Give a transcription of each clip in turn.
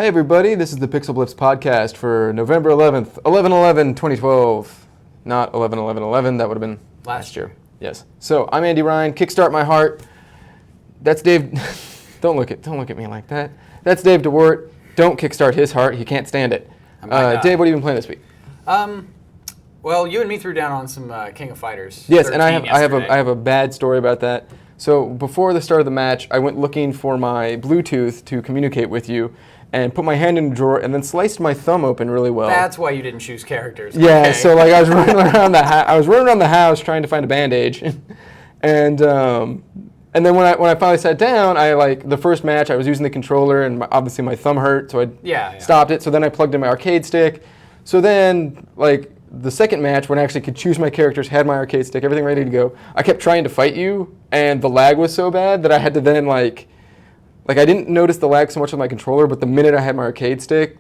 Hey everybody, this is the PixelBlips podcast for November 11th, 11/11/2012. Not 11/11/11, that would have been last year. Yes. So, I'm Andy Ryan, Kickstart My Heart. That's Dave, don't look at me like that. That's Dave DeWart. Don't kickstart his heart, he can't stand it. Dave, what have you been playing this week? Well, you and me threw down on some King of Fighters. Yes, and I have a bad story about that. So, before the start of the match, I went looking for my Bluetooth to communicate with you, and put my hand in a drawer, and then sliced my thumb open really well. That's why you didn't choose characters. Yeah, okay. So like I was running around the house trying to find a bandage, and then when I finally sat down, the first match I was using the controller, and obviously my thumb hurt, so I stopped it. So then I plugged in my arcade stick. So then the second match, when I actually could choose my characters, had my arcade stick, everything ready to go, I kept trying to fight you, and the lag was so bad that I had to then I didn't notice the lag so much with my controller, but the minute I had my arcade stick,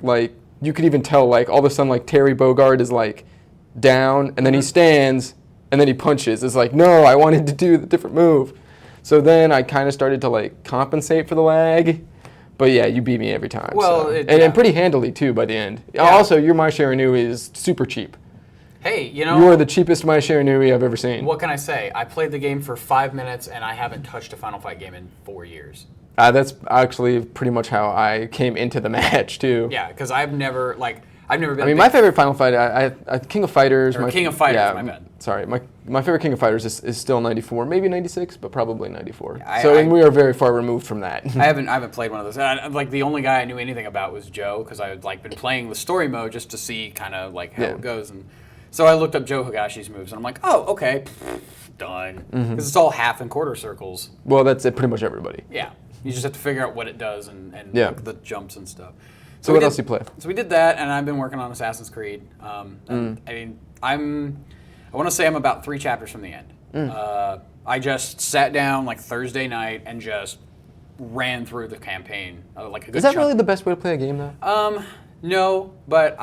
you could even tell, all of a sudden, Terry Bogard is, down, and then he stands, and then he punches. It's no, I wanted to do the different move. So then I kind of started to, compensate for the lag. But, yeah, you beat me every time. Well, so. And pretty handily, too, by the end. Yeah. Also, your My Share Nui is super cheap. Hey, you are the cheapest My Share Nui I've ever seen. What can I say? I played the game for 5 minutes, and I haven't touched a Final Fight game in 4 years. That's actually pretty much how I came into the match, too. Yeah, because I've never been... I mean, my favorite Final Fight, King of Fighters... King of Fighters, my bad. Sorry, my favorite King of Fighters is still 94, maybe 96, but probably 94. Yeah, we are very far removed from that. I haven't played one of those. The only guy I knew anything about was Joe, because I had been playing the story mode just to see kind of how it goes. And so I looked up Joe Higashi's moves, and I'm like, oh, okay, done. Because it's all half and quarter circles. Well, that's it, pretty much everybody. Yeah. You just have to figure out what it does and the jumps and stuff. So what else do you play? So we did that, and I've been working on Assassin's Creed. I mean, I want to say I'm about 3 chapters from the end. I just sat down Thursday night and just ran through the campaign a good Is that chunk. really the best way to play a game, though? No, but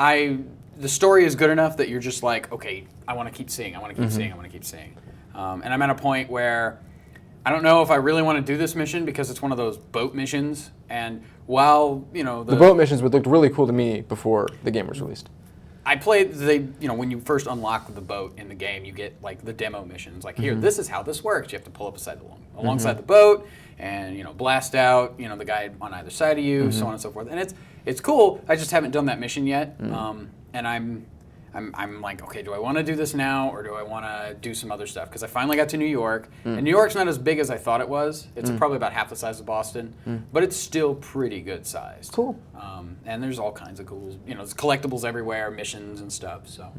the story is good enough that you're just okay, I want to keep seeing, I want to keep seeing, I want to keep seeing. And I'm at a point where I don't know if I really want to do this mission because it's one of those boat missions. And while, the boat missions would look really cool to me before the game was released. I played, when you first unlock the boat in the game, you get the demo missions. Here, this is how this works. You have to pull up alongside the boat and, blast out, the guy on either side of you, so on and so forth. And it's cool. I just haven't done that mission yet. And I'm like, okay, do I want to do this now or do I want to do some other stuff? Because I finally got to New York, and New York's not as big as I thought it was. It's probably about half the size of Boston, but it's still pretty good sized. Cool. And there's all kinds of cool, there's collectibles everywhere, missions and stuff. So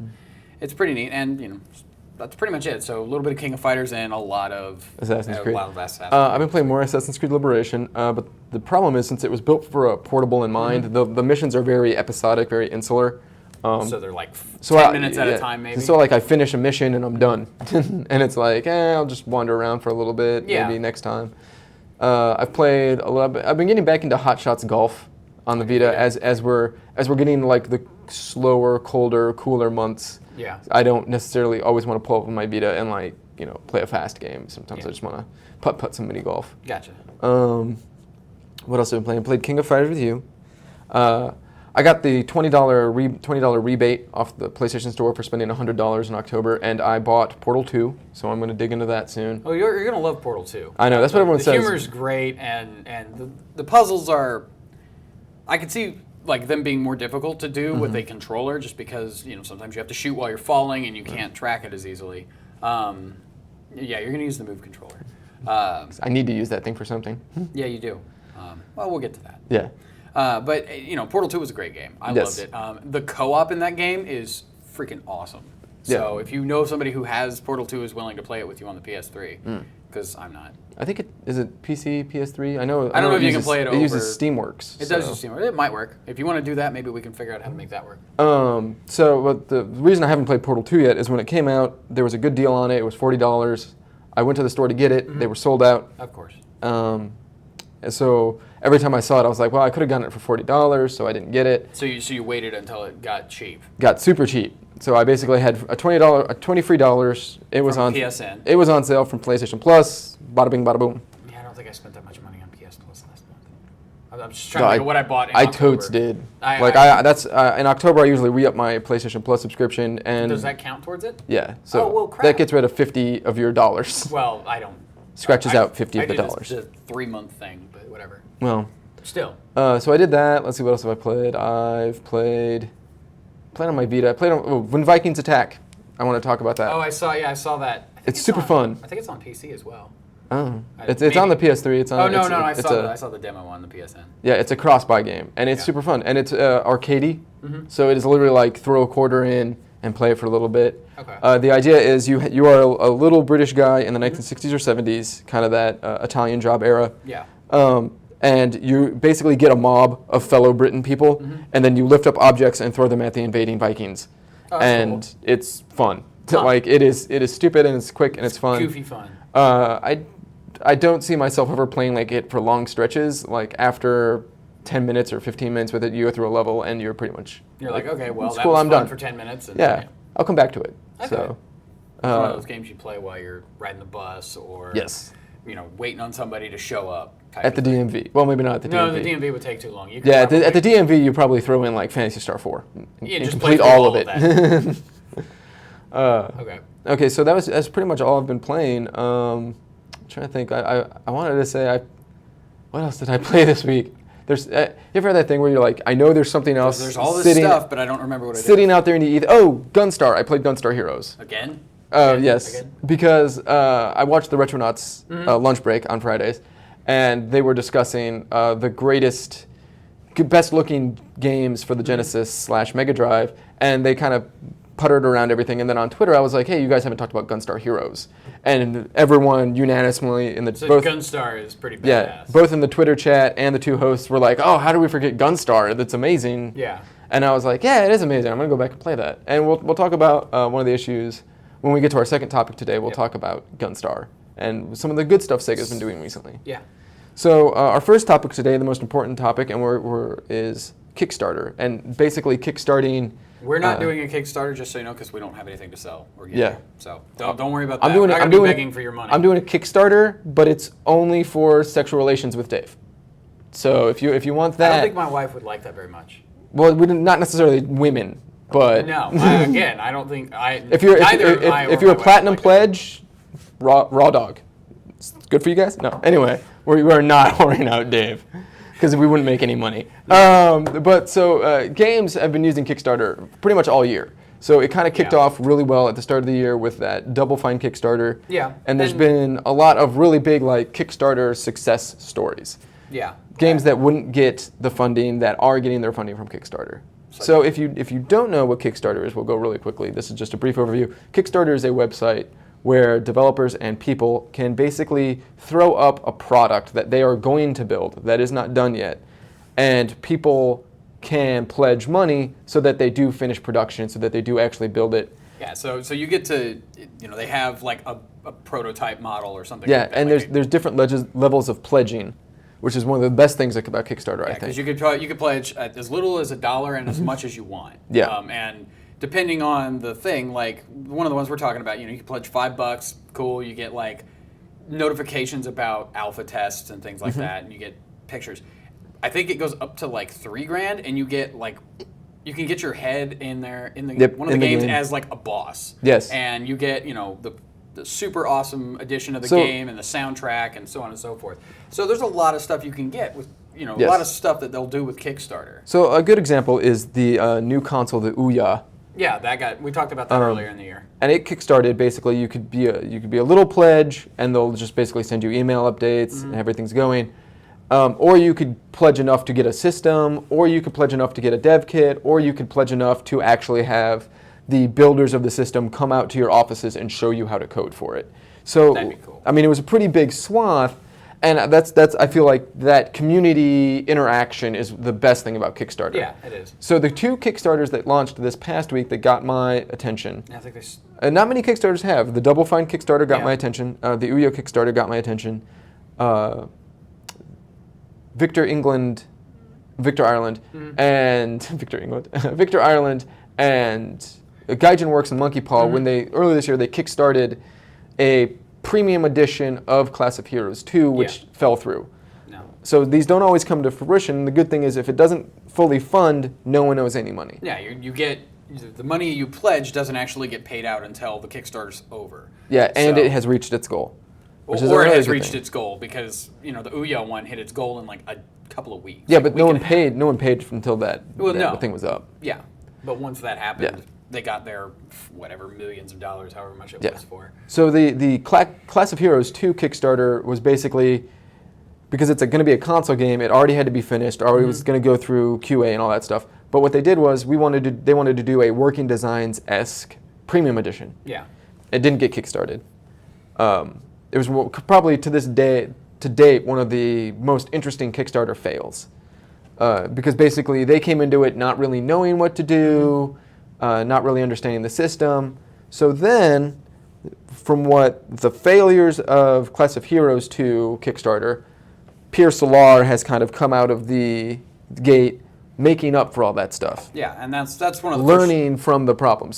it's pretty neat, and that's pretty much it. So a little bit of King of Fighters and a lot of Assassin's Creed. I've been playing more Assassin's Creed Liberation, but the problem is since it was built for a portable in mind, the missions are very episodic, very insular. So they're 10 minutes at a time, maybe? So I finish a mission and I'm done. And it's I'll just wander around for a little bit, maybe next time. I've played a lot. I've been getting back into Hot Shots Golf on the Vita as we're getting the slower, colder, cooler months. Yeah. I don't necessarily always want to pull up on my Vita and play a fast game. Sometimes I just want to putt some mini golf. Gotcha. What else have I been playing? Played King of Fighters with you. I got the $20 rebate off the PlayStation Store for spending $100 in October, and I bought Portal 2, so I'm going to dig into that soon. Oh, you're going to love Portal 2. I know, that's what everyone says. The humor's great, and the puzzles are... I could see them being more difficult to do with a controller, just because sometimes you have to shoot while you're falling, and you can't track it as easily. Yeah, you're going to use the Move controller. I need to use that thing for something. Yeah, you do. Well, we'll get to that. Yeah. But Portal 2 was a great game. I loved it. The co-op in that game is freaking awesome. So if you know somebody who has Portal 2 is willing to play it with you on the PS3, because I'm not. I think is it PC, PS3? I don't know if you can play it over. It uses Steamworks. It does use Steamworks. It might work. If you want to do that, maybe we can figure out how to make that work. But the reason I haven't played Portal 2 yet is when it came out, there was a good deal on it. It was $40. I went to the store to get it. They were sold out. Of course. And so every time I saw it, I was like, well, I could have gotten it for $40, so I didn't get it. So you waited until it got cheap. Got super cheap. So I basically had a $20 free dollars. It was on PSN. It was on sale from PlayStation Plus. Bada bing, bada boom. Yeah, I don't think I spent that much money on PS Plus last month. I'm just trying to think of what I bought in I October. totes did. In October I usually re-up my PlayStation Plus subscription, and does that count towards it? Yeah. So well, crap. that gets rid of $50 of your dollars. Well, I don't. Scratches out $50 of the dollars. It's a 3-month thing, but whatever. Well. Still. So I did that. Let's see, what else have I played? I've played on my Vita. I played on When Vikings Attack. I want to talk about that. Oh, I saw that. It's super fun. I think it's on PC as well. Oh, it's on the PS3. It's on. Oh no, I saw the demo on the PSN. Yeah, it's a cross-buy game, and it's super fun, and it's arcadey. So it is literally like throw a quarter in and play it for a little bit. Okay. The idea is you are a little British guy in the 1960s or 70s, kind of that Italian job era. Yeah. And you basically get a mob of fellow Briton people, and then you lift up objects and throw them at the invading Vikings. Oh, and cool. It's fun. Huh. Like it is stupid and it's quick and it's fun. Goofy fun. I don't see myself ever playing like it for long stretches. Like after 10 minutes or 15 minutes with it, you go through a level and you're pretty much. You're like, okay, well, that cool, was I'm fun done for 10 minutes. And yeah, I'll come back to it. Okay. So, it's one of those games you play while you're riding the bus or yes, waiting on somebody to show up. At the DMV. Well, maybe not at the DMV. No, the DMV would take too long. You Yeah, at the DMV, you probably throw in like Phantasy Star 4 Yeah, and just complete play all of it. Okay. Okay, so that's pretty much all I've been playing. I'm trying to think. I wanted to say what else did I play this week? There's you ever had that thing where you're like, I know there's something else. There's all this stuff, but I don't remember what it is. Sitting out there in the ether. Oh, Gunstar. I played Gunstar Heroes. Again? Yes, Again? because I watched the Retronauts lunch break on Fridays, and they were discussing the best-looking games for the Genesis / Mega Drive, and they kind of puttered around everything. And then on Twitter, I was like, "Hey, you guys haven't talked about Gunstar Heroes," and everyone unanimously in the Gunstar is pretty badass. Yeah, both in the Twitter chat and the two hosts were like, "Oh, how do we forget Gunstar? That's amazing." Yeah. And I was like, "Yeah, it is amazing. I'm gonna go back and play that." And we'll talk about one of the issues. When we get to our second topic today, we'll talk about Gunstar and some of the good stuff Sega's been doing recently. Yeah. So our first topic today, the most important topic, and is Kickstarter, and basically kickstarting. We're not doing a Kickstarter, just so you know, because we don't have anything to sell or get. Yeah. So don't worry about that. I'm not doing begging for your money. I'm doing a Kickstarter, but it's only for sexual relations with Dave. So if you want that, I don't think my wife would like that very much. Well, not necessarily women. But no, I don't think If you're a platinum pledge, raw dog. It's good for you guys? No. Anyway, we are not whoring out Dave because we wouldn't make any money. Games have been using Kickstarter pretty much all year. So it kind of kicked off really well at the start of the year with that Double Fine Kickstarter. Yeah. And there's been a lot of really big like Kickstarter success stories. Yeah. Games that wouldn't get the funding that are getting their funding from Kickstarter. So if you don't know what Kickstarter is, we'll go really quickly. This is just a brief overview. Kickstarter is a website where developers and people can basically throw up a product that they are going to build that is not done yet, and people can pledge money so that they do finish production, so that they do actually build it. Yeah, so you get to, they have like a prototype model or something. Yeah, like that. and there's different levels of pledging, which is one of the best things about Kickstarter, I think. Because you could pledge as little as $1 and as much as you want. Yeah. And depending on the thing, like one of the ones we're talking about, you can pledge $5, cool. You get like notifications about alpha tests and things like that, and you get pictures. I think it goes up to like $3,000, and you get like you can get your head in there in one of the games as like a boss. Yes. And you get the super awesome edition of the game and the soundtrack and so on and so forth. So there's a lot of stuff you can get with a lot of stuff that they'll do with Kickstarter. So a good example is the new console, the Ouya. Yeah, we talked about that earlier in the year. And it kickstarted basically you could be a little pledge, and they'll just basically send you email updates and everything's going. Or you could pledge enough to get a system, or you could pledge enough to get a dev kit, or you could pledge enough to actually have the builders of the system come out to your offices and show you how to code for it. So, that'd be cool. I mean, it was a pretty big swath, and that's I feel like that community interaction is the best thing about Kickstarter. Yeah, it is. So the two Kickstarters that launched this past week that got my attention. I think not many Kickstarters have. The Double Fine Kickstarter got my attention. The Ouya Kickstarter got my attention. Victor Ireland, and Gaijin Works and Monkey Paw, when earlier this year they kickstarted a premium edition of Class of Heroes 2, which fell through. No. Yeah. So these don't always come to fruition. The good thing is if it doesn't fully fund, no one owes any money. Yeah, you get the money you pledge doesn't actually get paid out until the Kickstarter's over. Yeah, and it has reached its goal. Or it has reached its goal because the Ouya one hit its goal in like a couple of weeks. Yeah, but no one paid. No one paid until the thing was up. Yeah, but once that happened, they got their millions of dollars, however much it was for. So the Class of Heroes 2 Kickstarter was basically, because it's going to be a console game, it already had to be finished. Already was going to go through QA and all that stuff. But what they did was they wanted to do a Working Designs-esque premium edition. Yeah. It didn't get kickstarted. It was probably to date one of the most interesting Kickstarter fails, because basically they came into it not really knowing what to do, not really understanding the system. So then, from what the failures of Class of Heroes 2 Kickstarter, Pierre Solar has kind of come out of the gate, making up for all that stuff. Yeah, and that's one of the learning from the problems.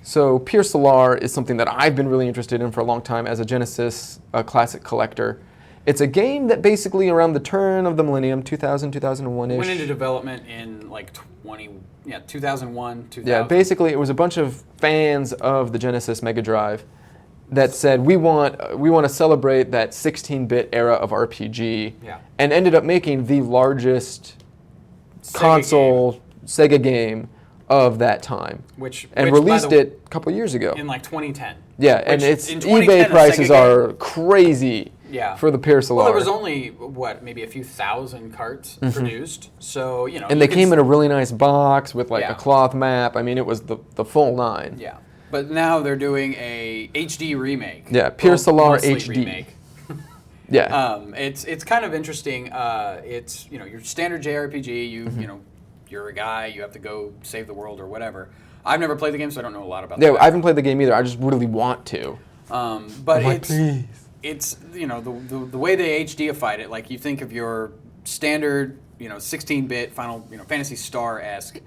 So Pierre Solar is something that I've been really interested in for a long time as a Genesis classic collector. It's a game that basically around the turn of the millennium, 2000, 2001-ish. Went into development in like 2001, 2000. Yeah, basically it was a bunch of fans of the Genesis Mega Drive that said we want to celebrate that 16-bit era of RPG, and ended up making the largest Sega game of that time, which released it a couple years ago in like 2010. Yeah, and its eBay prices are crazy. Yeah. For the Pierre Solar. Well, there was only maybe a few thousand carts produced, so and they came in a really nice box with like a cloth map. I mean, it was the full nine. Yeah, but now they're doing a HD remake. Yeah, Pierre Solar HD remake. Yeah. It's kind of interesting. It's your standard JRPG. You're a guy. You have to go save the world or whatever. I've never played the game, so I don't know a lot about. Yeah, I haven't played the game either. I just really want to. But it's the way they HDified it. Like you think of your standard 16-bit Final Fantasy Star-esque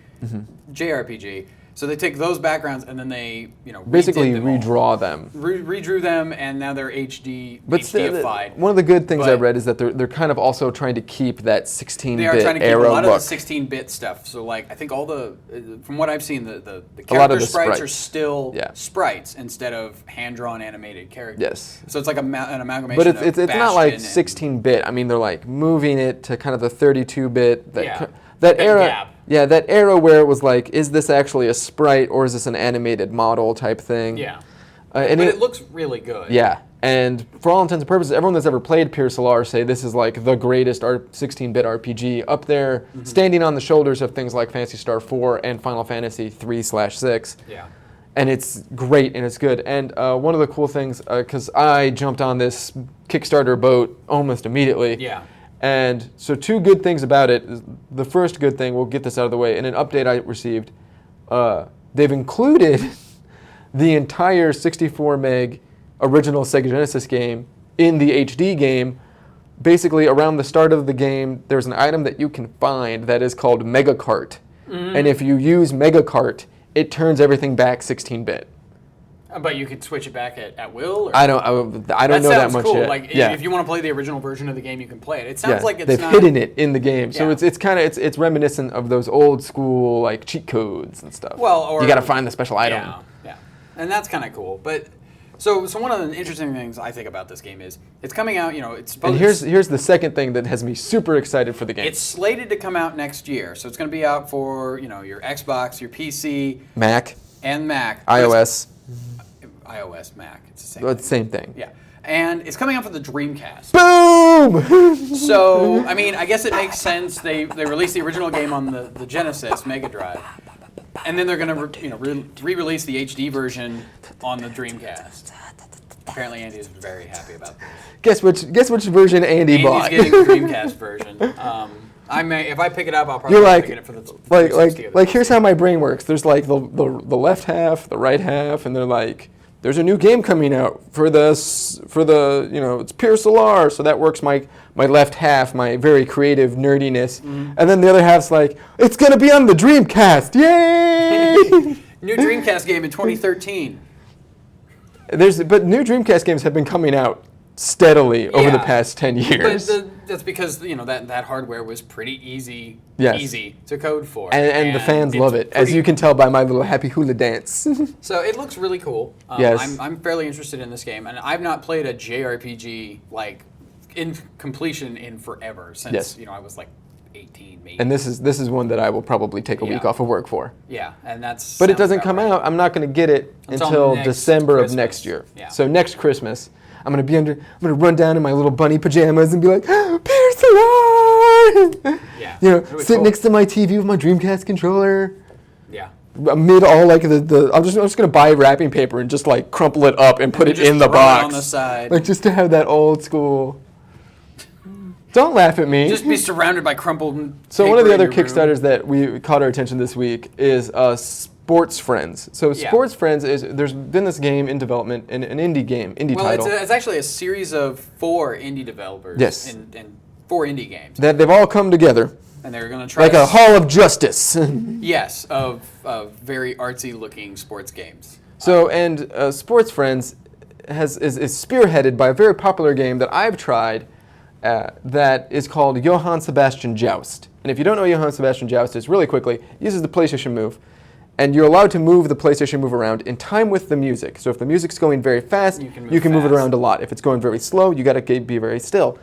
JRPG. So they take those backgrounds and then they basically redraw them. Redrew them, and now they're HDified. One of the good things I read is that they're kind of also trying to keep that 16-bit era look. They are trying to keep a lot of the 16-bit stuff. So like I think all from what I've seen, the character sprites are still sprites instead of hand-drawn animated characters. Yes. So it's like an amalgamation. But it's not like 16-bit. I mean, they're like moving it to kind of the 32-bit. That era. Gap. Yeah, that era where it was like, is this actually a sprite or is this an animated model type thing? Yeah. But it looks really good. Yeah. And for all intents and purposes, everyone that's ever played Pierre Solar say this is like the greatest 16-bit RPG up there, standing on the shoulders of things like Phantasy Star 4 and Final Fantasy 3/6. Yeah. And it's great and it's good. And one of the cool things, because I jumped on this Kickstarter boat almost immediately. Yeah. And so two good things about it. The first good thing, we'll get this out of the way, in an update I received, they've included the entire 64 meg original Sega Genesis game in the HD game. Basically, around the start of the game, there's an item that you can find that is called Mega Cart. And if you use Mega Cart, it turns everything back 16-bit. But you could switch it back at will? Or? I don't know that much cool. yet. Like, if you want to play the original version of the game, you can play it. It sounds like they've hidden it in the game. So it's reminiscent of those old school like cheat codes and stuff. Well, you got to find the special item. Yeah. And that's kind of cool. But so one of the interesting things I think about this game is it's coming out, it's supposed to... And here's the second thing that has me super excited for the game. It's slated to come out next year. So it's going to be out for, your Xbox, your PC, Mac, and Mac. iOS. iOS, Mac. It's the same. It's the same thing. Yeah. And it's coming out for the Dreamcast. Boom! So, I mean, I guess it makes sense. They released the original game on the Genesis Mega Drive. And then they're going to re-release the HD version on the Dreamcast. Apparently Andy is very happy about this. Guess which version Andy bought? Andy's getting the Dreamcast version. If I pick it up, I'll probably pick it for the like here's how my brain works. There's like the left half, the right half, and they're like, there's a new game coming out for it's Pierre Solar, so that works my left half, my very creative nerdiness, and then the other half's like, it's gonna be on the Dreamcast, yay! New Dreamcast game in 2013. But new Dreamcast games have been coming out steadily over the past 10 years. But that's because that hardware was pretty easy to code for, and the fans love it, as you can tell by my little happy hula dance. So it looks really cool. Yes. I'm fairly interested in this game, and I've not played a JRPG in completion in forever since I was 18 maybe. And this is one that I will probably take a week off of work for. Yeah, and that's. But it doesn't come out. I'm not going to get it until December of next year. Yeah. So next Christmas, I'm going to run down in my little bunny pajamas and be like, Pierce Alarm! Yeah. Sit next to my TV with my Dreamcast controller. Yeah. Amid all I'm just gonna buy wrapping paper and just crumple it up and put it in the box. It on the side. Just to have that old school. Don't laugh at me. Just be surrounded by crumpled. So one of the other Kickstarters that we caught our attention this week is Sports Friends. So Sports Friends there's been this game in development, an indie title. Well, it's actually a series of 4 indie developers. Yes. And 4 indie games. That they've all come together. And they're going to try like a Hall of Justice. Yes, of very artsy looking sports games. So Sports Friends is spearheaded by a very popular game that I've tried. That is called Johann Sebastian Joust. And if you don't know Johann Sebastian Joust is, really quickly, it uses the PlayStation Move. And you're allowed to move the PlayStation Move around in time with the music. So if the music's going very fast, you can move it around a lot. If it's going very slow, you got to be very still.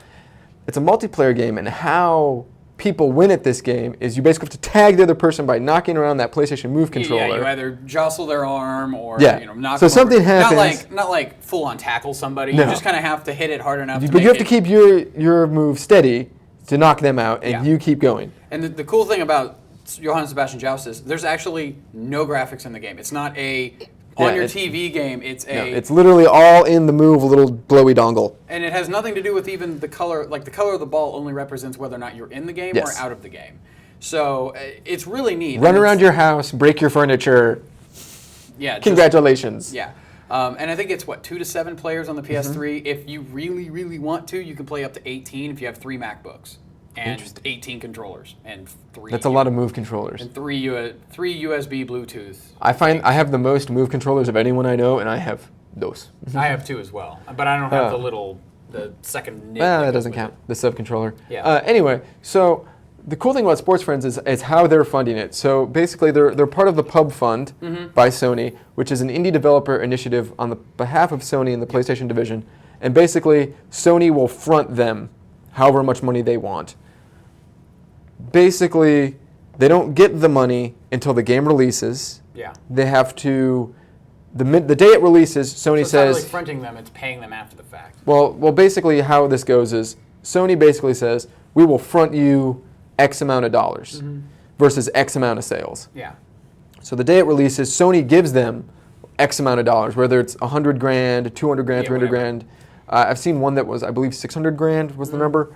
It's a multiplayer game, and how people win at this game is you basically have to tag the other person by knocking around that PlayStation Move controller. Yeah, you either jostle their arm or knock so them something over. happens. Not like full on tackle somebody. No. You just kind of have to hit it hard enough. But you have to keep your move steady to knock them out, and you keep going. And the cool thing about Johann Sebastian Joust is there's actually no graphics in the game. It's not on your TV game. It's literally all in the Move, a little blowy dongle. And it has nothing to do with even the color. Like, the color of the ball only represents whether or not you're in the game or out of the game. So it's really neat. Run around your house, break your furniture. Yeah. Congratulations. And I think it's 2 to 7 players on the PS3. If you really, really want to, you can play up to 18 if you have 3 MacBooks. And 18 controllers and 3. That's a lot of Move controllers. And 3 USB Bluetooth. I have the most Move controllers of anyone I know, and I have those. I have 2 as well, but I don't have the second. That doesn't count. The sub controller. Yeah. Anyway, so the cool thing about Sports Friends is how they're funding it. So basically, they're part of the Pub Fund by Sony, which is an indie developer initiative on the behalf of Sony and the PlayStation division. And basically, Sony will front them however much money they want. Basically, they don't get the money until the game releases. Yeah. They have to, the day it releases, Sony it's says... not really fronting them, it's paying them after the fact. Well, basically how this goes is, Sony basically says, we will front you X amount of dollars versus X amount of sales. Yeah. So the day it releases, Sony gives them X amount of dollars, whether it's $100 grand, $200 grand, $300 grand. I've seen one that was, I believe, $600 grand was the number.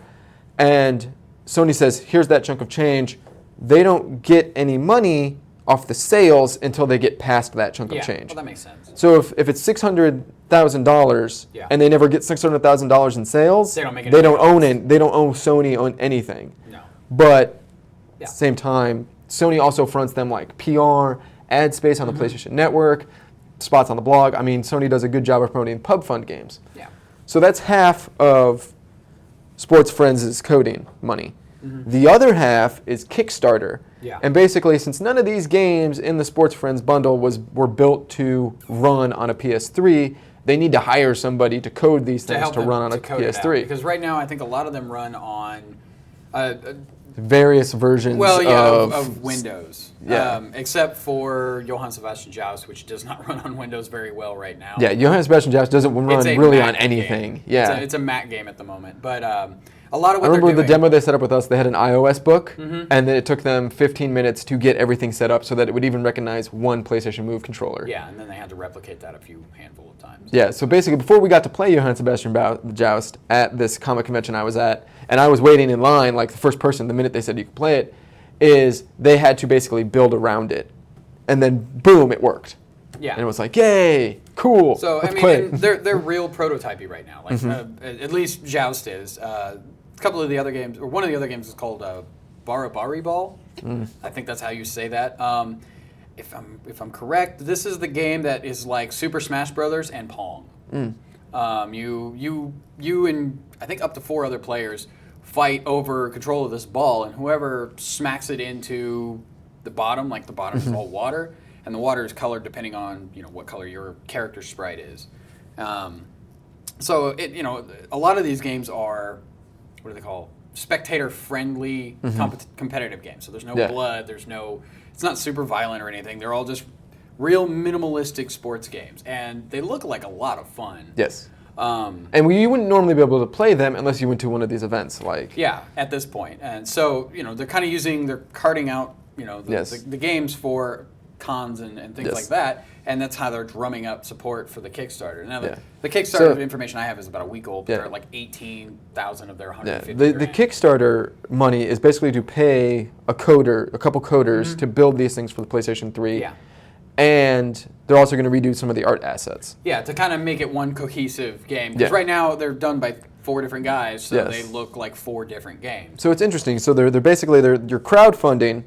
And Sony says, here's that chunk of change. They don't get any money off the sales until they get past that chunk of change. Well, that makes sense. So if it's $600,000 and they never get $600,000 in sales, they don't own it. They don't own Sony on anything. No. But at the same time, Sony also fronts them like PR, ad space on the PlayStation Network, spots on the blog. I mean, Sony does a good job of promoting Pub Fund games. Yeah. So that's half of Sports Friends' coding money. The other half is Kickstarter. Yeah. And basically, since none of these games in the Sports Friends bundle were built to run on a PS3, they need to hire somebody to code these things to run on a PS3. Because right now, I think a lot of them run on various versions of Windows. Yeah. Except for Johann Sebastian Joust, which does not run on Windows very well right now. Yeah, Johann Sebastian Joust doesn't run really on anything. Game. Yeah. It's a Mac game at the moment. But a lot of what I remember they're the demo they set up with us, they had an iOS book, and then it took them 15 minutes to get everything set up so that it would even recognize one PlayStation Move controller. Yeah, and then they had to replicate that a handful of times. Yeah, so basically before we got to play Johann Sebastian Joust at this comic convention I was at, and I was waiting in line, like the first person, the minute they said you could play it, is they had to basically build around it. And then, boom, it worked. Yeah. And it was like, yay, cool. So, let's play. And they're real prototypey right now. Like at least Joust is. A couple of the other games, or one of the other games is called Barabari Ball. I think that's how you say that. If I'm correct, this is the game that is like Super Smash Brothers and Pong. You and I think up to 4 other players fight over control of this ball, and whoever smacks it into the bottom, like the bottom is all water, and the water is colored depending on what color your character sprite is. So a lot of these games are, what do they call, spectator-friendly competitive games. So there's no blood, it's not super violent or anything. They're all just real minimalistic sports games, and they look like a lot of fun. Yes. And you wouldn't normally be able to play them unless you went to one of these events, like. Yeah, at this point. And so they're kind of they're carting out the games for cons and things like that, and that's how they're drumming up support for the Kickstarter. Now, the Kickstarter information I have is about a week old, but they're at like 18,000 of their 150. The Kickstarter money is basically to pay a couple coders to build these things for the PlayStation 3. Yeah. And they're also going to redo some of the art assets. Yeah, to kind of make it one cohesive game. Because right now they're done by 4 different guys, so they look like 4 different games. So it's interesting. So they're basically you're crowdfunding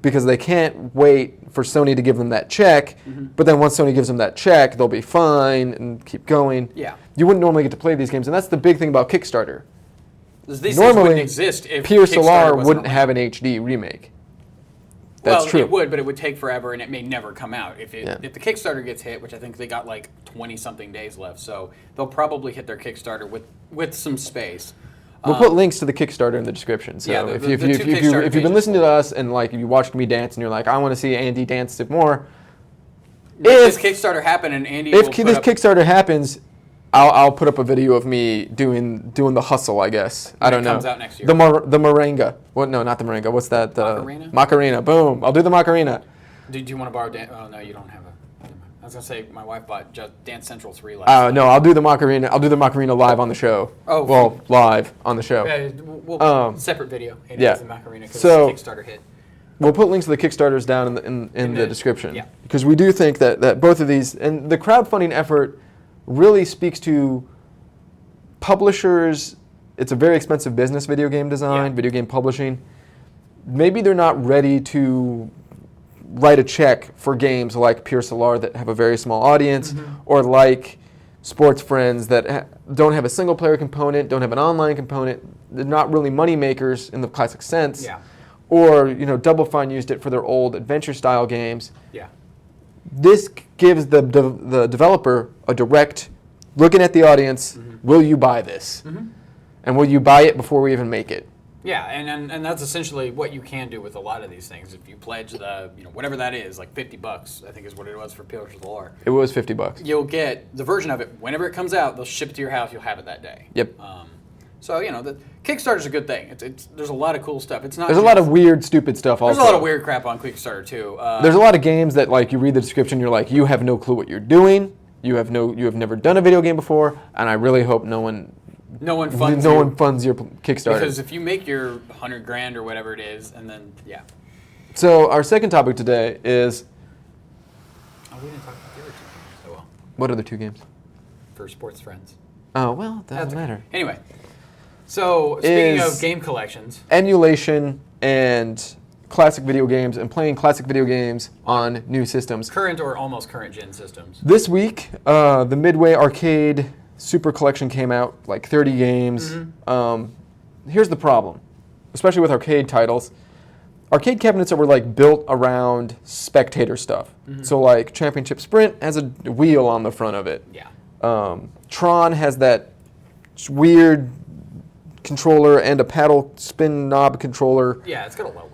because they can't wait for Sony to give them that check. But then once Sony gives them that check, they'll be fine and keep going. Yeah. You wouldn't normally get to play these games, and that's the big thing about Kickstarter. These things wouldn't exist if Pure Solar wasn't wouldn't have an HD remake. That's true. It would, but it would take forever, and it may never come out. If the Kickstarter gets hit, which I think they got like 20-something days left, so they'll probably hit their Kickstarter with some space. We'll put links to the Kickstarter in the description. So if you've been listening to us and like you watched me dance and you're like, I want to see Andy dance more. If this Kickstarter happened and Andy, Kickstarter happens, I'll put up a video of me doing the hustle, I guess. I don't know. It comes out next year. The Moringa. What? No, not the Moringa. What's that? Macarena? Macarena. Boom. I'll do the Macarena. Do you want to borrow Oh, no, you don't have a... I was going to say, my wife bought Dance Central 3 last night. No, I'll do the Macarena. I'll do the Macarena live on the show. Oh. Well, live on the show. We'll separate video. Andy does the Macarena because it's a Kickstarter hit. We'll put links to the Kickstarters down in the description. Yeah. Because we do think that both of these... And the crowdfunding effort really speaks to publishers. It's a very expensive business, video game design, video game publishing. Maybe they're not ready to write a check for games like Pure Solar that have a very small audience, or like Sports Friends that don't have a single player component, don't have an online component. They're not really money makers in the classic sense. Yeah. Or Double Fine used it for their old adventure style games. Yeah. This gives the developer a direct looking at the audience. Will you buy this? And will you buy it before we even make it? Yeah, and that's essentially what you can do with a lot of these things. If you pledge the whatever that is, like $50, I think is what it was for Pure Solar. It was $50. You'll get the version of it whenever it comes out. They'll ship it to your house. You'll have it that day. Yep. So the Kickstarter's a good thing. There's a lot of cool stuff. It's not. There's a lot of weird, stupid stuff. Also, there's a lot of weird crap on Kickstarter too. There's a lot of games that like you read the description, you're like, you have no clue what you're doing. You have never done a video game before, and I really hope no one funds your Kickstarter. Because if you make your $100,000 or whatever it is, and then So our second topic today is. Oh, we didn't talk about the other 2 games. Oh well. What other 2 games? For Sports Friends. Oh well, that doesn't matter. Anyway, so speaking of game collections, emulation and classic video games and playing classic video games on new systems. Current or almost current gen systems. This week, the Midway Arcade Super Collection came out, like 30 games. Here's the problem, especially with arcade titles. Arcade cabinets that were like built around spectator stuff. So like Championship Sprint has a wheel on the front of it. Yeah. Tron has that weird controller and a paddle spin knob controller. Yeah, it's got a lot of weird.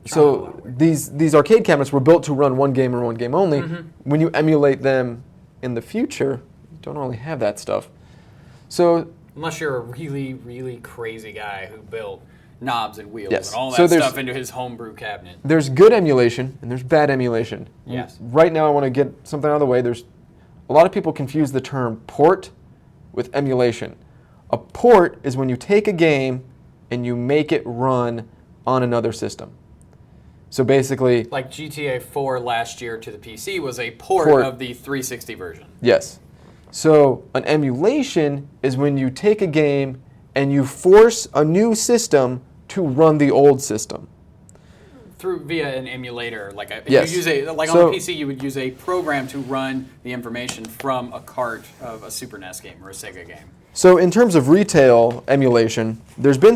So these arcade cabinets were built to run one game or one game only. When you emulate them in the future, you don't only have that stuff. So unless you're a really, really crazy guy who built knobs and wheels yes. and all that so stuff into his homebrew cabinet. There's good emulation and there's bad emulation. Yes. Right now I want to get something out of the way. There's a lot of people confuse the term port with emulation. A port is when you take a game and you make it run on another system. So basically... Like GTA 4 last year to the PC was a port of the 360 version. Yes. So an emulation is when you take a game and you force a new system to run the old system. via an emulator. Like Yes. you use on the PC, you would use a program to run the information from a cart of a Super NES game or a Sega game. So in terms of retail emulation, there's been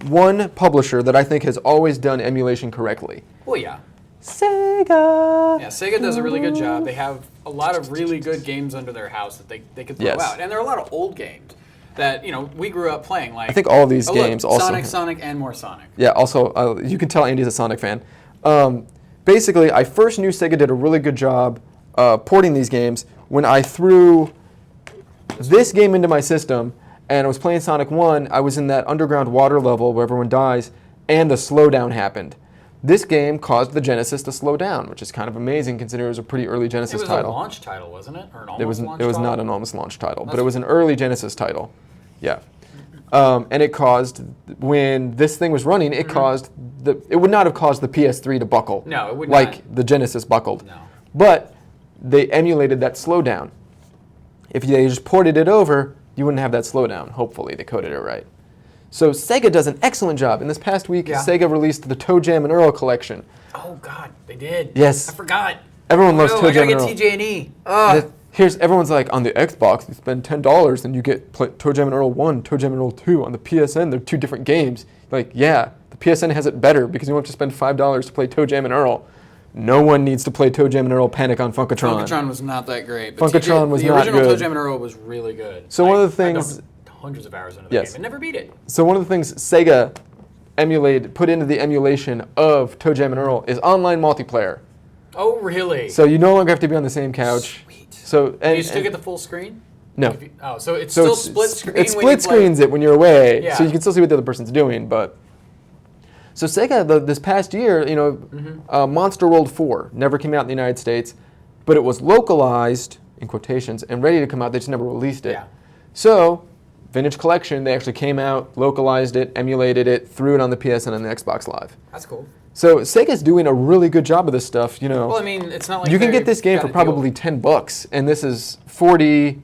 one publisher that I think has always done emulation correctly. Well, yeah. Sega. Yeah, Sega does a really good job. They have a lot of really good games under their house that they could throw out. And there are a lot of old games that, we grew up playing. Like, I think all of these games also... Sonic, and more Sonic. Yeah, also, you can tell Andy's a Sonic fan. Basically, I first knew Sega did a really good job porting these games when I threw this game into my system, and I was playing Sonic 1. I was in that underground water level where everyone dies, and the slowdown happened. This game caused the Genesis to slow down, which is kind of amazing considering it was a pretty early Genesis title. It was a launch title, wasn't it? Or an almost launch title? It was not an almost launch title, but it was an early Genesis title. Yeah. And it caused, when this thing was running, it would not have caused the PS3 to buckle. No, it would not. Like the Genesis buckled. No. But they emulated that slowdown. If they just ported it over, you wouldn't have that slowdown. Hopefully, they coded it right. So Sega does an excellent job. In this past week, Sega released the Toe Jam and Earl collection. Oh God, they did. Yes. I forgot. Everyone loves Toe Jam and Earl. I gotta get TJ&E. Everyone's like, on the Xbox, you spend $10 and you get Toe Jam and Earl 1, Toe Jam and Earl 2. On the PSN, they're two different games. Like, yeah, the PSN has it better because you don't have to spend $5 to play Toe Jam and Earl. No one needs to play Toe Jam and Earl Panic on Funkatron. Funkatron was not that great. But Funkatron was not good. The original Toe Jam and Earl was really good. So one of the things... hundreds of hours into the game and never beat it. So one of the things Sega put into the emulation of Toe Jam and Earl is online multiplayer. Oh, really? So you no longer have to be on the same couch. Sweet. So do you still get the full screen? No. So it's still split screen. It split screens it when you're away, so you can still see what the other person's doing. But so Sega this past year, Monster World 4 never came out in the United States, but it was localized in quotations and ready to come out. They just never released it. Yeah. So Vintage Collection, they actually came out, localized it, emulated it, threw it on the PSN and the Xbox Live. That's cool. So Sega's doing a really good job of this stuff, Well, I mean, it's not like you can get this game for probably $10, and this is 40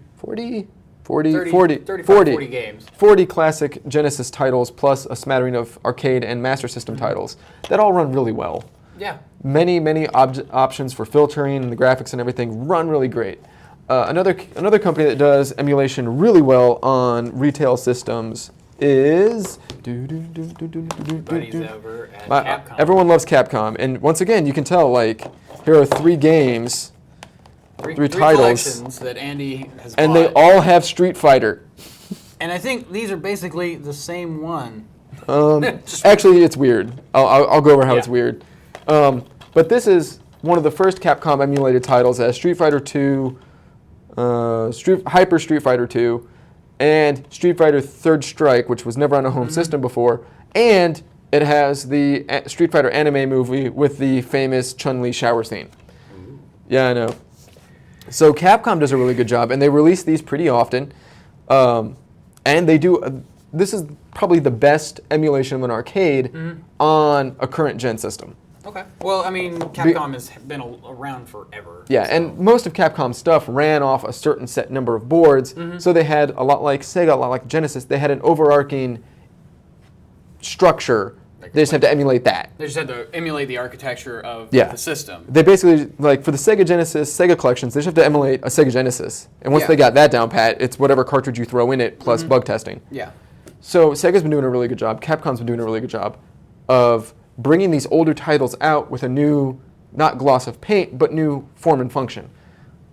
games. 40 classic Genesis titles plus a smattering of arcade and Master System titles that all run really well. Yeah. Many options for filtering and the graphics and everything run really great. Another company that does emulation really well on retail systems is Buddies over at Capcom. Everyone loves Capcom, and once again, you can tell like here are three games, three titles collections that Andy has and bought. they all have Street Fighter. And I think these are basically the same one. Actually, it's weird. I'll go over how it's weird. But this is one of the first Capcom emulated titles as Street Fighter 2. Hyper Street Fighter 2, and Street Fighter Third Strike, which was never on a home system before, and it has the Street Fighter anime movie with the famous Chun-Li shower scene. Yeah, I know. So Capcom does a really good job, and they release these pretty often, and they do. This is probably the best emulation of an arcade on a current gen system. Okay. Well, I mean, Capcom has been around forever. Yeah, and most of Capcom's stuff ran off a certain set number of boards, so they had a lot like Sega, a lot like Genesis. They had an overarching structure. They just had to emulate that. They just had to emulate the architecture of the system. They basically, like for the Sega Genesis, Sega collections, they just have to emulate a Sega Genesis. And once they got that down pat, it's whatever cartridge you throw in it plus bug testing. Yeah. So Sega's been doing a really good job. Capcom's been doing a really good job of bringing these older titles out with a new, not gloss of paint, but new form and function.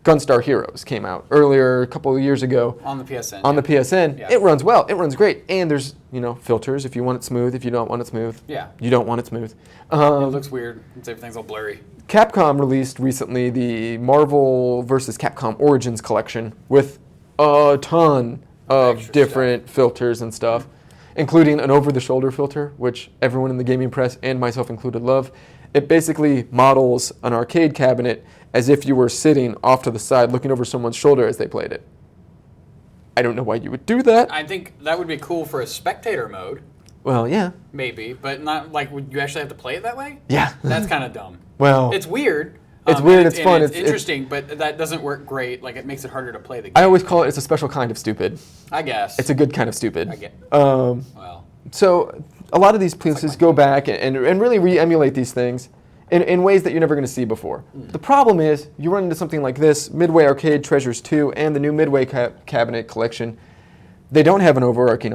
Gunstar Heroes came out earlier, a couple of years ago. On the PSN. On the PSN. Yeah. It runs well. It runs great. And there's, filters if you want it smooth, if you don't want it smooth. Yeah. You don't want it smooth. It looks weird. Everything's all blurry. Capcom released recently the Marvel vs. Capcom Origins collection with a ton of different filters and stuff, including an over-the-shoulder filter, which everyone in the gaming press, and myself included, love. It basically models an arcade cabinet as if you were sitting off to the side looking over someone's shoulder as they played it. I don't know why you would do that. I think that would be cool for a spectator mode. Well, yeah. Maybe, but not like, would you actually have to play it that way? Yeah. That's kind of dumb. Well. It's weird. It's weird, it's fun. It's interesting, but that doesn't work great. Like, it makes it harder to play the game. I always call it's a special kind of stupid. I guess. It's a good kind of stupid. I get Well. So a lot of these places go back and really re-emulate these things in ways that you're never going to see before. The problem is you run into something like this, Midway Arcade Treasures 2 and the new Midway Cabinet Collection. They don't have an overarching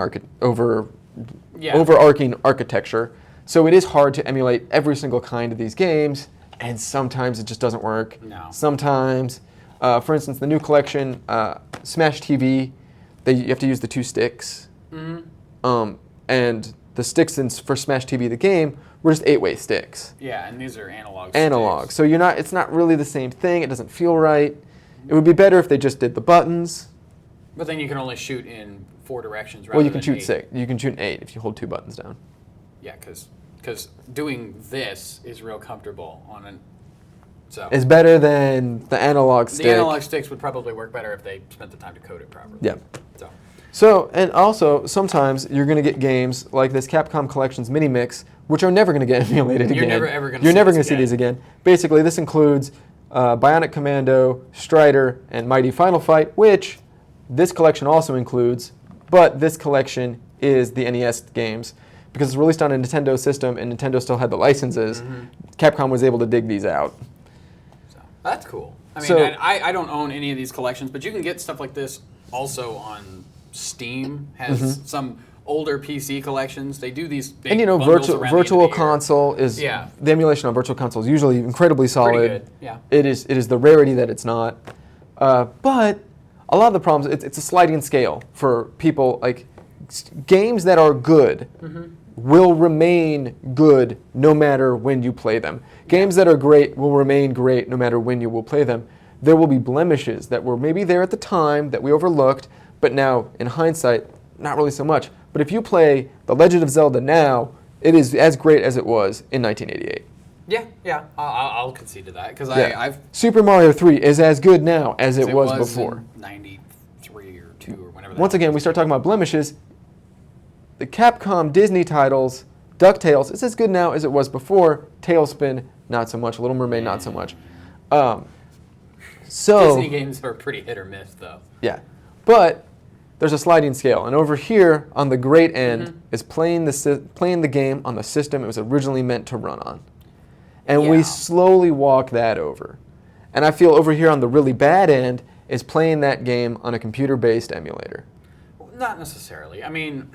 architecture, so it is hard to emulate every single kind of these games, and sometimes it just doesn't work. No. Sometimes, for instance, the new collection, Smash TV, you have to use the 2 sticks. And the sticks for Smash TV, the game, were just 8-way sticks. Yeah, and these are analog sticks. So it's not really the same thing. It doesn't feel right. It would be better if they just did the buttons. But then you can only shoot in 4 directions rather Well, you can than shoot 8. 6. You can shoot 8 if you hold 2 buttons down. Yeah, because doing this is real comfortable on an. So it's better than the analog stick. The analog sticks would probably work better if they spent the time to code it properly. Yeah. So, and also, sometimes you're going to get games like this Capcom Collections Mini Mix, which are never going to get emulated again. You're never going to see these again. Basically, this includes Bionic Commando, Strider, and Mighty Final Fight, which this collection also includes, but this collection is the NES games. Because it's released on a Nintendo system and Nintendo still had the licenses, Capcom was able to dig these out. So that's cool. I mean, I don't own any of these collections, but you can get stuff like this also on Steam. Has some older PC collections. They do these big bundles around Virtual the Console is the emulation on Virtual Console is usually incredibly solid. Pretty good. Yeah. It is the rarity that it's not. But a lot of the problems, it's a sliding scale for people. Like games that are good will remain good no matter when you play them. Games that are great will remain great no matter when you will play them. There will be blemishes that were maybe there at the time that we overlooked, but now, in hindsight, not really so much. But if you play The Legend of Zelda now, it is as great as it was in 1988. Yeah, I'll concede to that because I've Super Mario 3 is as good now as it was before. In 93 or 2 or whenever. Once again, we start talking about blemishes. The Capcom Disney titles, DuckTales, is as good now as it was before. Tailspin, not so much. Little Mermaid, not so much. Disney games are pretty hit or miss, though. Yeah, but there's a sliding scale, and over here on the great end is playing the game on the system it was originally meant to run on, and we slowly walk that over. And I feel over here on the really bad end is playing that game on a computer-based emulator. Not necessarily. I mean,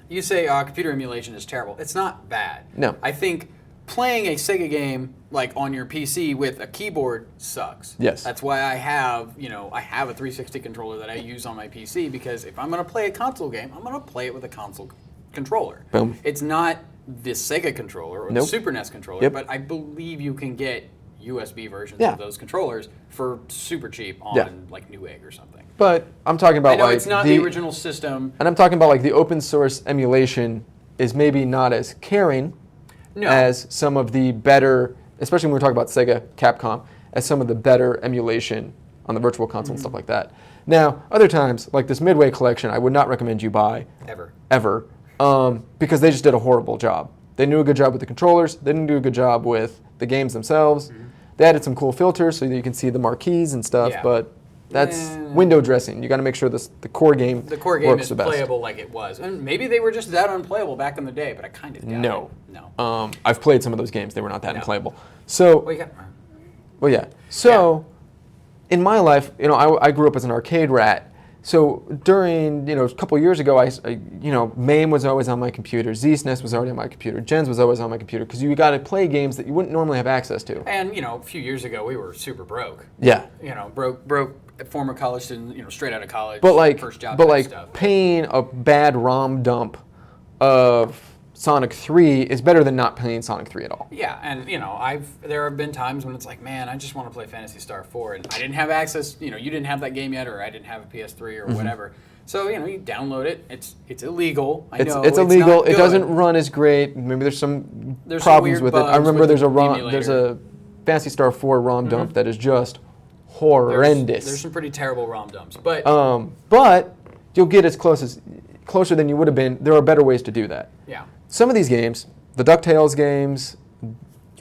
you say computer emulation is terrible. It's not bad. No. I think playing a Sega game like on your PC with a keyboard sucks. Yes. That's why I have a 360 controller that I use on my PC, because if I'm going to play a console game, I'm going to play it with a console controller. Boom. It's not the Sega controller or the Super NES controller, but I believe you can get USB versions of those controllers for super cheap on like Newegg or something. But I'm talking about I know it's not the original system. And I'm talking about like the open source emulation is maybe not as caring as some of the better, especially when we're talking about Sega, Capcom, as some of the better emulation on the Virtual Console and stuff like that. Now, other times, like this Midway collection, I would not recommend you buy. Ever. Because they just did a horrible job. They knew a good job with the controllers. They didn't do a good job with the games themselves. They added some cool filters so that you can see the marquees and stuff, but that's window dressing. You got to make sure the core game the core game works is the best. Playable like it was. And maybe they were just that unplayable back in the day, but I kind of doubt it. No. I've played some of those games. They were not that unplayable. So, in my life, I grew up as an arcade rat. So during, a couple years ago, MAME was always on my computer, Z-SNES was already on my computer, Gens was always on my computer, because you got to play games that you wouldn't normally have access to. And, a few years ago, we were super broke. Yeah. Broke former college student, straight out of college, but first job stuff. Paying a bad ROM dump of Sonic 3 is better than not playing Sonic 3 at all. Yeah, and there have been times when it's like, man, I just want to play Phantasy Star 4, and I didn't have access. You didn't have that game yet, or I didn't have a PS3 or whatever. So you download it. It's illegal. I know it's illegal. It doesn't run as great. Maybe there's some problems with it. I remember there's a Phantasy Star 4 ROM dump that is just horrendous. There's some pretty terrible ROM dumps, but you'll get as closer than you would have been. There are better ways to do that. Yeah. Some of these games, the DuckTales games,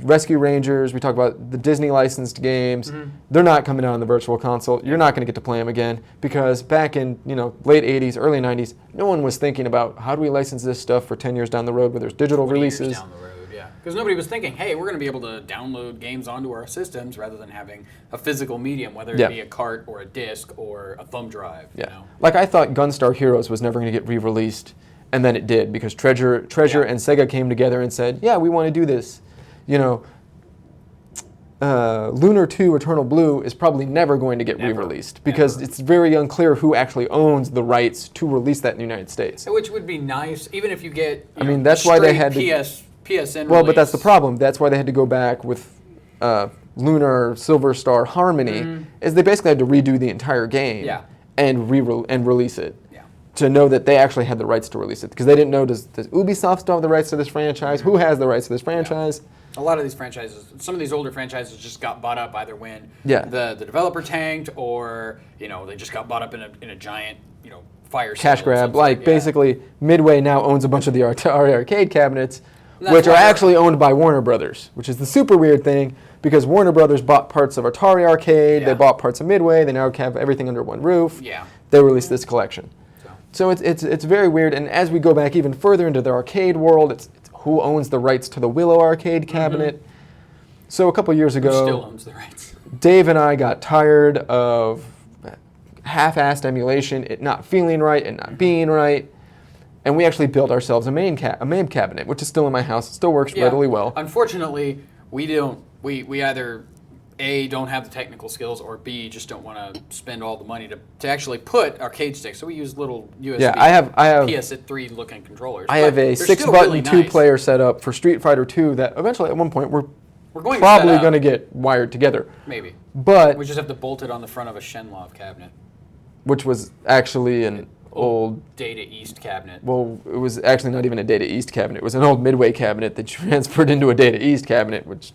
Rescue Rangers, we talk about the Disney licensed games. They're not coming out on the Virtual Console. You're not going to get to play them again because back in late 80s, early 90s, no one was thinking about how do we license this stuff for 10 years down the road where there's digital 20 releases. years down the road, yeah. Because nobody was thinking, hey, we're going to be able to download games onto our systems rather than having a physical medium, whether it be a cart or a disc or a thumb drive. Yeah. Like I thought Gunstar Heroes was never going to get re-released, and then it did because Treasure and Sega came together and said, yeah, we want to do this. Lunar 2 Eternal Blue is probably never going to get re-released because it's very unclear who actually owns the rights to release that in the United States. Which would be nice, even if you get that's why they had PSN Well, release. but that's the problem. That's why they had to go back with Lunar Silver Star Harmony, is they basically had to redo the entire game and release it. To know that they actually had the rights to release it. Because they didn't know, does Ubisoft still have the rights to this franchise? Who has the rights to this franchise? A lot of these franchises, some of these older franchises just got bought up either when the developer tanked or, they just got bought up in a giant, fire cash sale grab. Basically, Midway now owns a bunch of the arcade cabinets, which are actually owned by Warner Brothers, which is the super weird thing because Warner Brothers bought parts of Atari Arcade, they bought parts of Midway, they now have everything under one roof. They released this collection. So it's very weird, and as we go back even further into the arcade world, it's who owns the rights to the Willow arcade cabinet. So a couple years ago, who still owns the rights? Dave and I got tired of half-assed emulation, it not feeling right and not being right, and we actually built ourselves a MAME cabinet, which is still in my house. It still works readily well. Unfortunately, we either A, don't have the technical skills, or B, just don't want to spend all the money to actually put arcade sticks. So we use little USB I have PS3 looking controllers. I have a 6-button 2-player setup for Street Fighter 2 that eventually at one point we're probably going to get wired together. Maybe. But we just have to bolt it on the front of a Shenlov cabinet. Which was actually an old Data East cabinet. Well, it was actually not even a Data East cabinet. It was an old Midway cabinet that transferred into a Data East cabinet, which...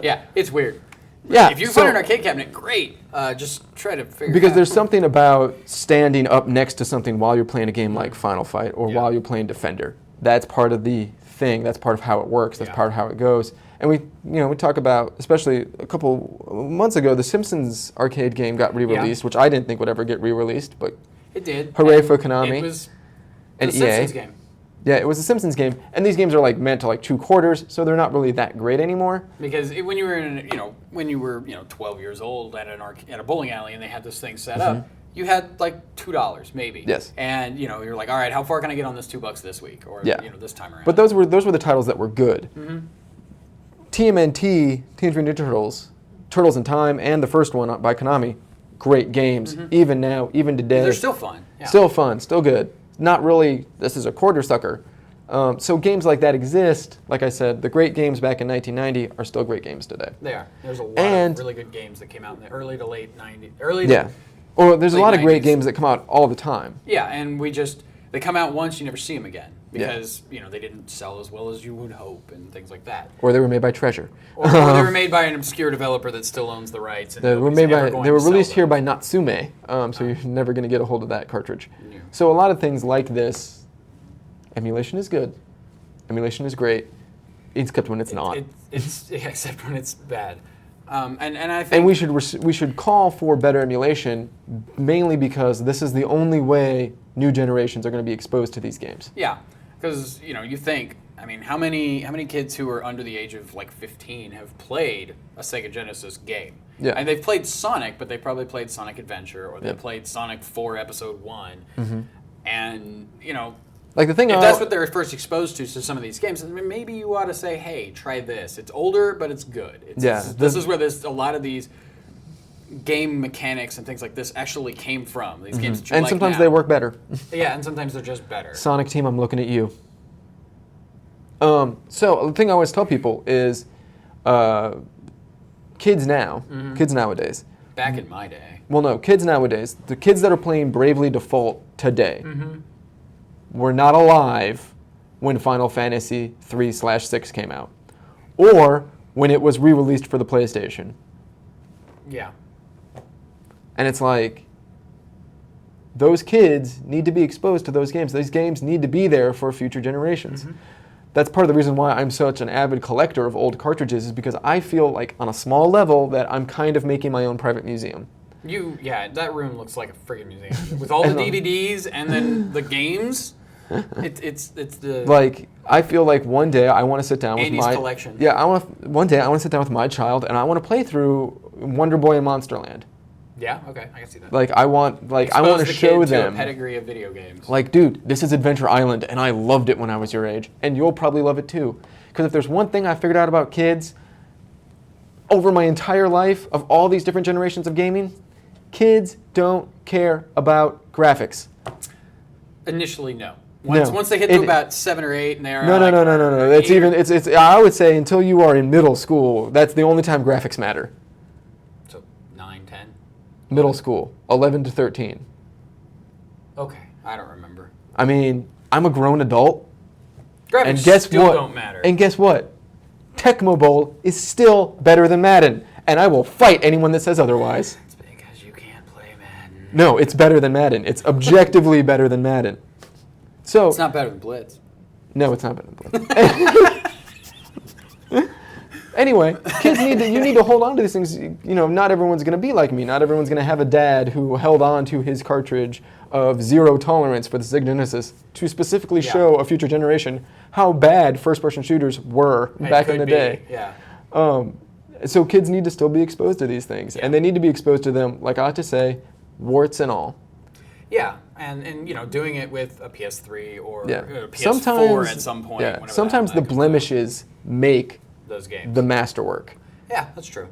Yeah, it's weird. Yeah, if you find an arcade cabinet, great. Just try to figure it out. Because there's something about standing up next to something while you're playing a game like Final Fight or while you're playing Defender. That's part of the thing. That's part of how it works. That's part of how it goes. And we talk about, especially a couple months ago, the Simpsons arcade game got re-released, which I didn't think would ever get re-released, but it did. Hooray for Konami. It was and the EA. Simpsons game. Yeah, it was a Simpsons game, and these games are meant to 2 quarters, so they're not really that great anymore. Because when you were 12 years old at a bowling alley and they had this thing set up, you had $2 maybe. Yes. And you're like, all right, how far can I get on this $2 this week or this time around? But those were the titles that were good. TMNT, Teenage Mutant Ninja Turtles, Turtles in Time, and the first one by Konami, great games. Even now, even today. They're still fun. Yeah. Still fun, still good. Not really, this is a quarter sucker. So games like that exist. Like I said, the great games back in 1990 are still great games today. They are. There's a lot of really good games that came out in the early to late 90s. There's a lot of great games that come out all the time. Yeah, and they come out once, you never see them again. Because, they didn't sell as well as you would hope and things like that. Or they were made by Treasure. Or they were made by an obscure developer that still owns the rights. And they were released here by Natsume, so you're never going to get a hold of that cartridge. Yeah. So a lot of things like this, emulation is good. Emulation is great, except when it's not. Except when it's bad. And I think... And we should call for better emulation, mainly because this is the only way new generations are going to be exposed to these games. Yeah, because you think, how many kids who are under the age of 15 have played a Sega Genesis game? Yeah. And they've played Sonic, but they probably played Sonic Adventure or they played Sonic 4 Episode 1. And the thing if that's what they're first exposed to some of these games, maybe you ought to say, hey, try this. It's older, but it's good. This is where a lot of these game mechanics and things like this actually came from. These games that you and sometimes they work better. Yeah, and sometimes they're just better. Sonic Team, I'm looking at you. So the thing I always tell people is kids nowadays. Back in my day. Well, no, kids nowadays, the kids that are playing Bravely Default today were not alive when Final Fantasy 3/6 came out, or when it was re-released for the PlayStation. Yeah. And it's those kids need to be exposed to those games. Those games need to be there for future generations. that's part of the reason why I'm such an avid collector of old cartridges, is because I feel like on a small level that I'm kind of making my own private museum. Yeah, that room looks like a friggin' museum with all the DVDs and then the games. It's the like I feel like one day I want to sit down Andy's with my collection. Yeah, one day I want to sit down with my child and I want to play through Wonder Boy and Monsterland. Yeah, okay, I can see that. Like I want Expose to the show kid them to a pedigree of video games. like, dude, this is Adventure Island and I loved it when I was your age and you'll probably love it too. Because if there's one thing I figured out about kids over my entire life of all these different generations of gaming, kids don't care about graphics. Initially, no. Once they hit to about 7 or 8, and they're no. It's I would say until you are in middle school, that's the only time graphics matter. So 9, 10. Middle school, 11 to 13. Okay, I don't remember. I mean, I'm a grown adult. Graphics And guess still what? don't matter. And guess what? Tecmo Bowl is still better than Madden, and I will fight anyone that says otherwise. It's because you can't play Madden. No, it's better than Madden. It's objectively better than Madden. So It's not better than Blitz. no, it's not better than Blitz. Anyway, kids you need to hold on to these things. You know, not everyone's going to be like me. Not everyone's going to have a dad who held on to his cartridge of zero tolerance for the Sega Genesis to specifically show a future generation how bad first-person shooters were back in the day. Yeah. So kids need to still be exposed to these things, and they need to be exposed to them, like I like to say, warts and all. Yeah, and you know, doing it with a PS3 or a PS4 sometimes, at some point. Yeah. Sometimes the blemishes make those games the masterwork. Yeah, that's true.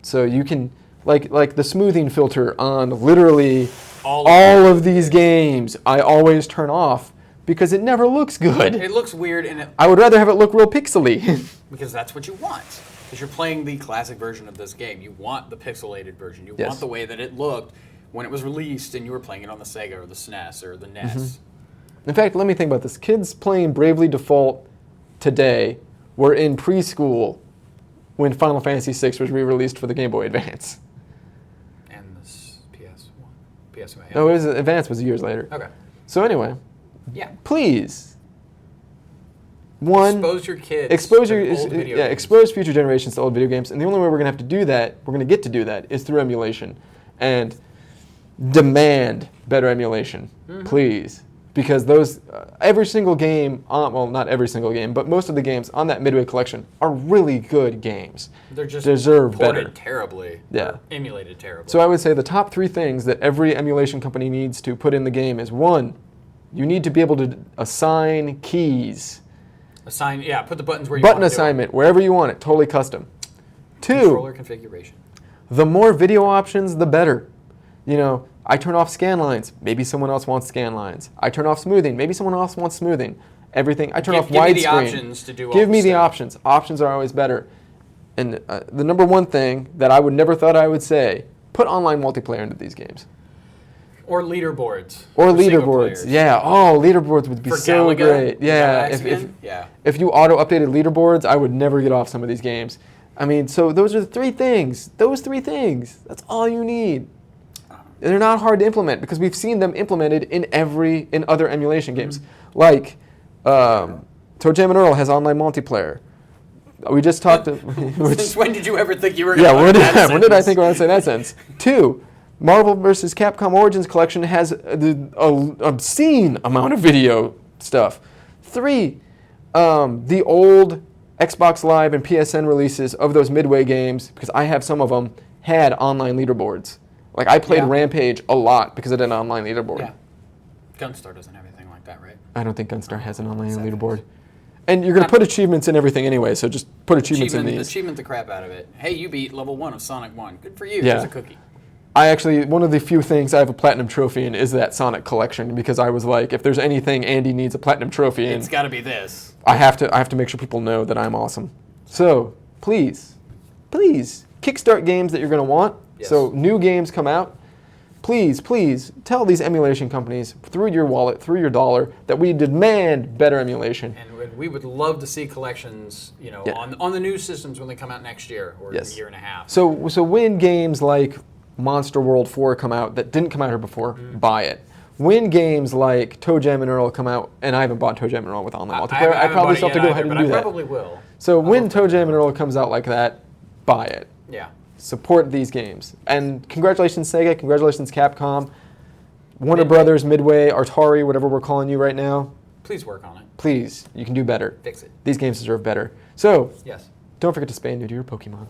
So you can, like the smoothing filter on literally all of these games, I always turn off because it never looks good. It looks weird, and I would rather have it look real pixely. because that's what you want. Because you're playing the classic version of this game. You want the pixelated version. You want the way that it looked when it was released and you were playing it on the Sega or the SNES or the NES. In fact, let me think about this. Kids playing Bravely Default today were in preschool when Final Fantasy VI was re-released for the Game Boy Advance. And the PS1. PS1. No, it was Advance was years later. Okay. So anyway, Yeah. please, Expose your kids. expose to old video games. expose future generations to old video games, and the only way we're gonna have to do that, we're gonna get to do that, is through emulation, and demand better emulation, please, because those every single game, well, not every single game, but most of the games on that Midway collection are really good games. They're just deserve ported better. terribly. Yeah. Or emulated terribly. So I would say the top 3 things that every emulation company needs to put in the game is 1, you need to be able to assign keys. Put the buttons where you Button want to assignment, wherever you want it, totally custom. 2, Controller configuration. the more video options, the better. You know, I turn off scan lines, maybe someone else wants scan lines. I turn off smoothing, maybe someone else wants smoothing. Everything, I turn off widescreen. Give me the options to do all Give me the stuff. options. Options are always better. And the number 1 thing that I would never thought I would say, put online multiplayer into these games. Or leaderboards. Or for single leaderboards. players. Yeah, leaderboards would be For so Galaga, great. Yeah, yeah. if you auto-updated leaderboards, I would never get off some of these games. I mean, so those are the 3 things. Those 3 things. That's all you need. And they're not hard to implement because we've seen them implemented in other emulation games. Like, Toe Jam and Earl has online multiplayer. We just talked to... Since when did you ever think you were going to when did I think I would say that sentence? 2, Marvel vs. Capcom Origins Collection has an obscene amount of video stuff. 3, the old Xbox Live and PSN releases of those Midway games, because I have some of them, had online leaderboards. Like, I played Rampage a lot because it had an online leaderboard. Yeah. Gunstar doesn't have anything like that, right? I don't think Gunstar has an online leaderboard. And you're going to put achievements in everything anyway, so just put achievements in these. Achievement the crap out of it. Hey, you beat level 1 of Sonic 1. Good for you. Yeah. Here's a cookie. One of the few things I have a platinum trophy in is that Sonic collection, because I was like, if there's anything Andy needs a platinum trophy in, It's got to be this. I have to make sure people know that I'm awesome. So, please, kickstart games that you're going to want. Yes. So, new games come out. Please tell these emulation companies through your wallet, through your dollar, that we demand better emulation. And we would love to see collections, on the new systems when they come out next year or in a year and a half. So when games like Monster World 4 come out that didn't come out here before, buy it. when games like Toe Jam and Earl come out, and I haven't bought Toe Jam and Earl with online multiplayer, I haven't probably bought it still have to yet go either, ahead and but do I that. probably will. So when Toe Jam and Earl comes out like that, buy it. Yeah. Support these games. And congratulations, Sega. Congratulations, Capcom. Warner Brothers, Midway, Atari, whatever we're calling you right now. Please work on it. Please, you can do better. Fix it. These games deserve better. So, Yes. don't forget to spay and neuter your Pokemon.